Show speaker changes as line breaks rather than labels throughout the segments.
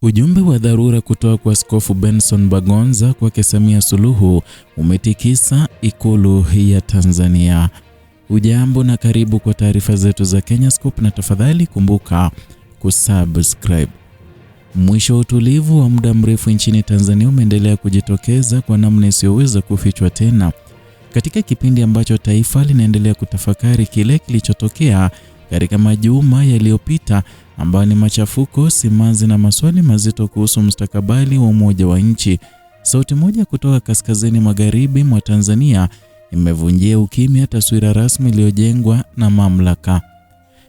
Ujumbe wa dharura kutoka kwa Askofu Benson Bagonza kwa Samia Suluhu umetikisa Ikulu ya Tanzania. Ujambo na karibu kwa taarifa zetu za Kenyascope, na tafadhali kumbuka kusubscribe. Mwisho wa utulivu wa muda mrefu nchini Tanzania umeendelea kujitokeza kwa namna isiyoweza kufichwa tena, katika kipindi ambacho taifa linaendelea kutafakari kile kilichotokea katika majuma yaliyopita, ambayo ni machafuko, simanzi na maswali mazito kuhusu mustakabali wa umoja wa nchi. Sauti moja kutoka kaskazini magharibi mwa Tanzania imevunjia ukimya taswira rasmi iliyojengwa na mamlaka.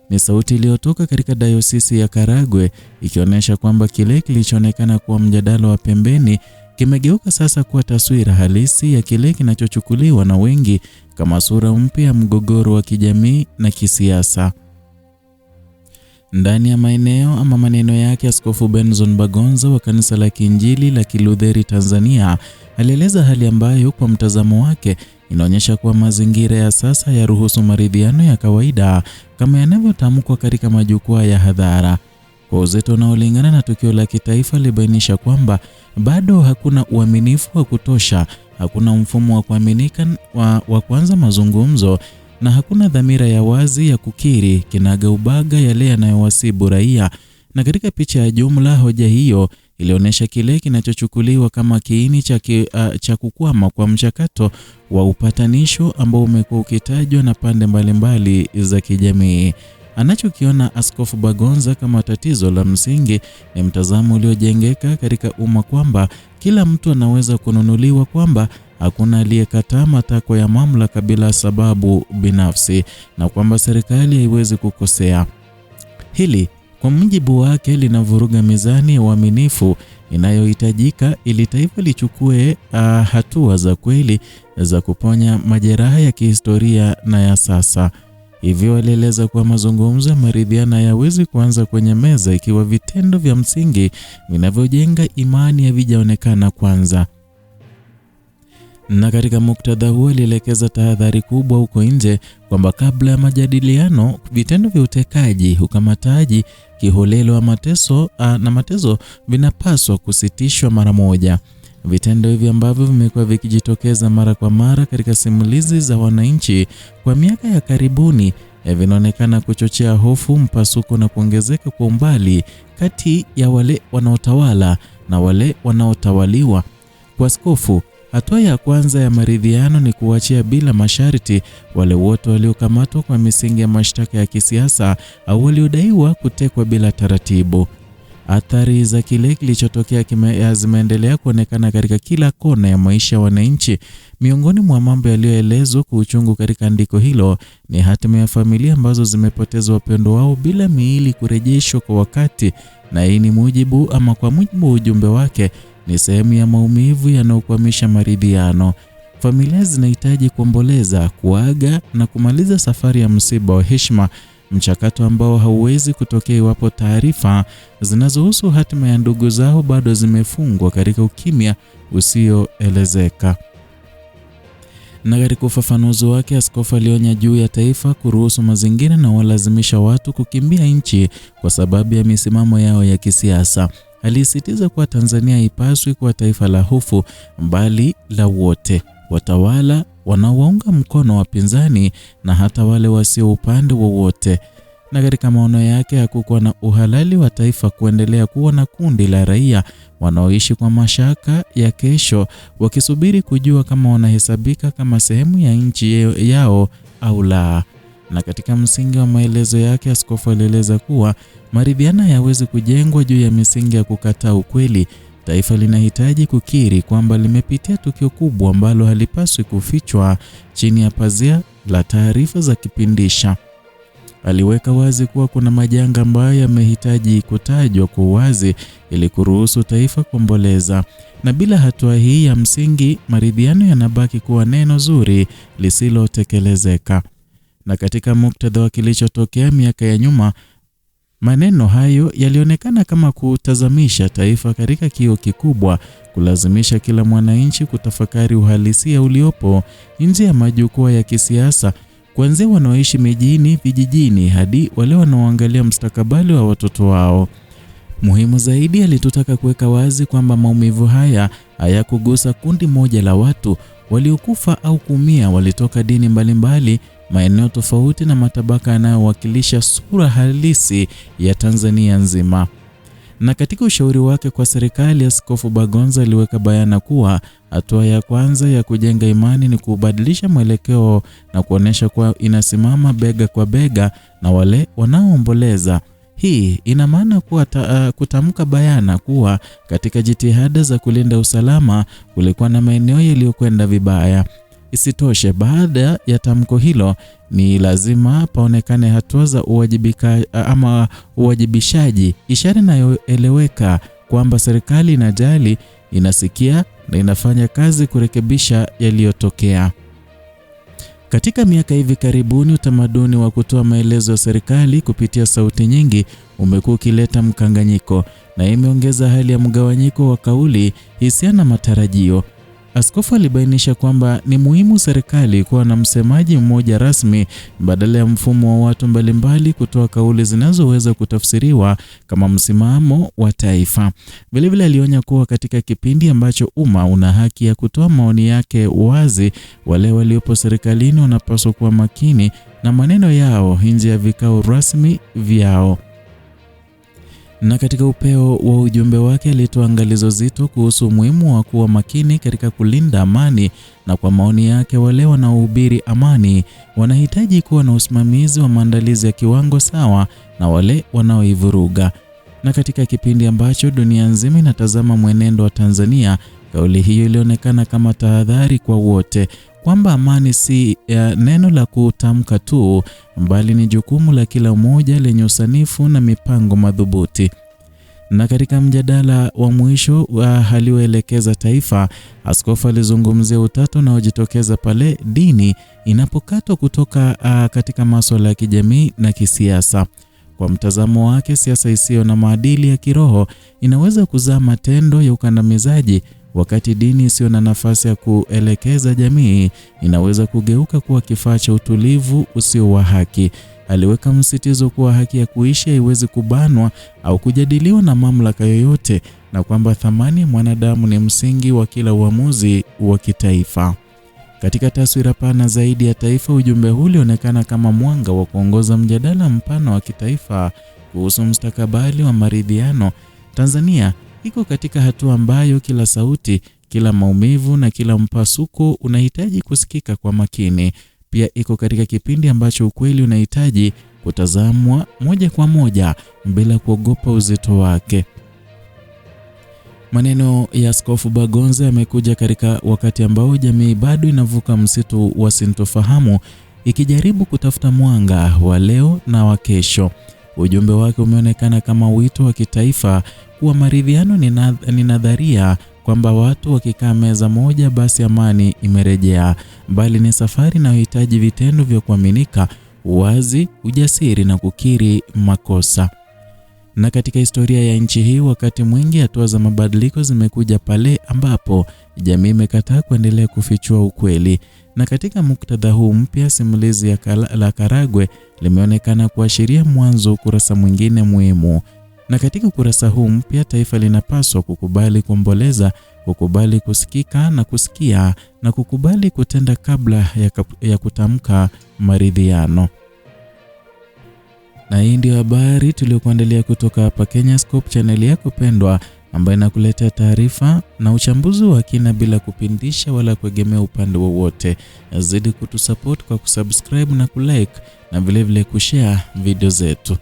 Ni sauti iliyotoka katika dayosisi ya Karagwe, ikionyesha kwamba kile kilichoonekana kuwa mjadala wa pembeni kimegeuka sasa kuwa taswira halisi ya kile kinachochukuliwa na wengi kama sura mpya ya mgogoro wa kijamii na kisiasa. Ndani ya maneno yake, Askofu Benson Bagonza wa kanisa la Kiinjili la Kilutheri Tanzania alieleza hali ambayo kwa mtazamo wake inaonyesha kuwa mazingira ya sasa yaruhusu maridhiano ya kawaida kama yanavyotamkwa katika majukwaa ya hadhara. Kwa uzito unaolingana na tukio la kitaifa, libainisha kwamba bado hakuna uaminifu wa kutosha, hakuna mfumo wa kuaminika wa kuanza mazungumzo, na hakuna dhamira ya wazi ya kukiri kinagaubaga yale yanayowasibu raia. Na katika picha ya jumla, hoja hiyo ilionyesha kile kinachochukuliwa kama kiini cha kukwama kwa mchakato wa upatanisho ambao umekuwa ukitajwa na pande mbalimbali za kijamii. Anachokiona Askofu Bagonza kama tatizo la msingi ni mtazamo uliojengeka katika umma kwamba kila mtu anaweza kununuliwa, kwamba hakuna aliyekataa matakwa ya mamlaka bila sababu binafsi, na kwamba serikali haiwezi kukosea. Hili kwa mujibu wake linavuruga mizani ya uaminifu inayohitajika ili taifa lichukue hatua za kweli za kuponya majeraha ya kihistoria na ya sasa. Hivyo alieleza kuwa mazungumzo ya maridhiano hayawezi kuanza kwenye meza ikiwa vitendo vya msingi vinavyojenga imani havijaonekana kwanza. Na katika muktadha huo alielekeza tahadhari kubwa huko nje kwamba kabla ya majadiliano, vitendo vya utekaji, ukamataji kiholela wa mateso vinapaswa kusitishwa mara moja. Vitendo hivi ambavyo vimekuwa vikijitokeza mara kwa mara katika simulizi za wananchi kwa miaka ya karibuni vinaonekana kuchochea hofu, mpasuko na kuongezeka kwa umbali kati ya wale wanaotawala na wale wanaotawaliwa. Kwa askofu, hatua ya kwanza ya maridhiano ni kuachia bila masharti wale wote waliokamatwa kwa misingi ya mashtaka ya kisiasa au waliodaiwa kutekwa bila taratibu. Athari za kile kilichotokea zimeendelea kuonekana katika kila kona ya maisha ya wananchi. Miongoni mwa mambo yaliyoelezwa kwa uchungu katika andiko hilo ni hatima ya familia ambazo zimepoteza wapendo wao bila miili kurejeshwa kwa wakati, na hii ni kwa mujibu wa ujumbe wake ni sehemu ya maumivu yanayokwamisha maridhiano. Familia zinahitaji kuomboleza, kuaga na kumaliza safari ya msiba wa heshima, mchakato ambao hauwezi kutokea iwapo taarifa zinazohusu hatima ya ndugu zao bado zimefungwa katika ukimya usioelezeka. Na katika ufafanuzi wake, askofu alionya juu ya taifa kuruhusu mazingira na walazimisha watu kukimbia nchi kwa sababu ya misimamo yao ya kisiasa. Alisisitiza kuwa Tanzania haipaswi kuwa taifa la hofu, bali la wote, watawala, wanaowaunga mkono wapinzani na hata wale wasio upande wowote. Na katika maono yake, hakukuwa na uhalali wa taifa kuendelea kuwa na kundi la raia wanaoishi kwa mashaka ya kesho, wakisubiri kujua kama wanahesabika kama sehemu ya nchi yao au la. Na katika msingi wa maelezo yake, askofu alieleza kuwa maridhiano hayawezi kujengwa juu ya misingi ya kukataa ukweli. Taifa linahitaji kukiri kwamba limepitia tukio kubwa ambalo halipaswi kufichwa chini ya pazia la taarifa za kipindisha. Aliweka wazi kuwa kuna majanga ambayo yamehitaji kutajwa kwa uwazi ili kuruhusu taifa kuomboleza. Na bila hatua hii ya msingi, maridhiano yanabaki kuwa neno zuri lisilotekelezeka. Na katika muktadha wa kilichotokea miaka ya nyuma, maneno hayo yalionekana kama kutazamisha taifa katika kioo kikubwa, kulazimisha kila mwananchi kutafakari uhalisia uliopo nje ya majukwaa ya kisiasa, kuanzia wanaoishi mijini, vijijini hadi wale wanaoangalia mustakabali wa watoto wao. Muhimu zaidi, alitutaka kuweka wazi kwamba maumivu haya hayakugusa kundi moja la watu. Waliokufa au kuumia walitoka dini mbalimbali, maeneo tofauti na matabaka yanayowakilisha sura halisi ya Tanzania nzima. Na katika ushauri wake kwa serikali, Askofu Bagonza aliweka bayana kuwa hatua ya kwanza ya kujenga imani ni kubadilisha mwelekeo na kuonesha kuwa inasimama bega kwa bega na wale wanaoomboleza. Hii ina maana kuwa kutamka bayana kuwa katika jitihada za kulinda usalama kulikuwa na maeneo yaliyokwenda vibaya. Isitoshe, baada ya tamko hilo ni lazima paonekane hatua za uwajibishaji, ishara inayoeleweka kwamba serikali inajali, inasikia na inafanya kazi kurekebisha yaliyotokea. Katika miaka hivi karibuni, utamaduni wa kutoa maelezo ya serikali kupitia sauti nyingi umekuwa ukileta mkanganyiko na imeongeza hali ya mgawanyiko wa kauli, hisia na matarajio. Askofu alibainisha kwamba ni muhimu serikali kuwa na msemaji mmoja rasmi badala ya mfumo wa watu mbalimbali kutoa kauli zinazoweza kutafsiriwa kama msimamo wa taifa. Vilevile alionya kuwa katika kipindi ambacho umma una haki ya kutoa maoni yake wazi, wale waliopo serikalini wanapaswa kuwa makini na maneno yao nje ya vikao rasmi vyao. Na katika upeo wa ujumbe wake alitoa angalizo zito kuhusu umuhimu wa kuwa makini katika kulinda amani, na kwa maoni yake wale wanaohubiri amani wanahitaji kuwa na usimamizi wa maandalizi ya kiwango sawa na wale wanaoivuruga. Na katika kipindi ambacho dunia nzima inatazama mwenendo wa Tanzania, kauli hiyo ilionekana kama tahadhari kwa wote kwamba amani si neno la kutamka tu, bali ni jukumu la kila mmoja lenye usanifu na mipango madhubuti. Na katika mjadala wa mwisho alioelekeza taifa, askofu alizungumzia utata unaojitokeza pale dini inapokatwa kutoka katika masuala ya kijamii na kisiasa. Kwa mtazamo wake, siasa isiyo na maadili ya kiroho inaweza kuzaa matendo ya ukandamizaji, wakati dini isiyo na nafasi ya kuelekeza jamii inaweza kugeuka kuwa kifaa cha utulivu usio wa haki. Aliweka msisitizo kuwa haki ya kuishi haiwezi kubanwa au kujadiliwa na mamlaka yoyote, na kwamba thamani ya mwanadamu ni msingi wa kila uamuzi wa kitaifa. Katika taswira pana zaidi ya taifa, ujumbe huu ulionekana kama mwanga wa kuongoza mjadala mpana wa kitaifa kuhusu mustakabali wa maridhiano. Tanzania iko katika hatua ambayo kila sauti, kila maumivu na kila mpasuko unahitaji kusikika kwa makini. Pia iko katika kipindi ambacho ukweli unahitaji kutazamwa moja kwa moja bila kuogopa uzito wake. Maneno ya Askofu Bagonza yamekuja katika wakati ambao jamii bado inavuka msitu wa sintofahamu, ikijaribu kutafuta mwanga wa leo na wa kesho. Ujumbe wake umeonekana kama wito wa kitaifa kuwa maridhiano ni nadharia, kwamba watu wakikaa meza moja basi amani imerejea, bali ni safari inayohitaji vitendo vya kuaminika, uwazi, ujasiri na kukiri makosa. Na katika historia ya nchi hii, wakati mwingi hatua za mabadiliko zimekuja pale ambapo jamii imekataa kuendelea kufichua ukweli. Na katika muktadha huu mpya, simulizi la Karagwe limeonekana kuashiria mwanzo ukurasa mwingine muhimu. Na katika ukurasa huu mpya, taifa linapaswa kukubali kuomboleza, kukubali kusikika na kusikia, na kukubali kutenda kabla ya kutamka maridhiano. Na hii ndio habari tuliyokuandalia kutoka hapa Kenyascope, channel yako pendwa ambayo inakuletea taarifa na uchambuzi wa kina bila kupindisha wala kuegemea upande wowote. Zidi kutusupport kwa kusubscribe na kulike na vile vile kushare video zetu.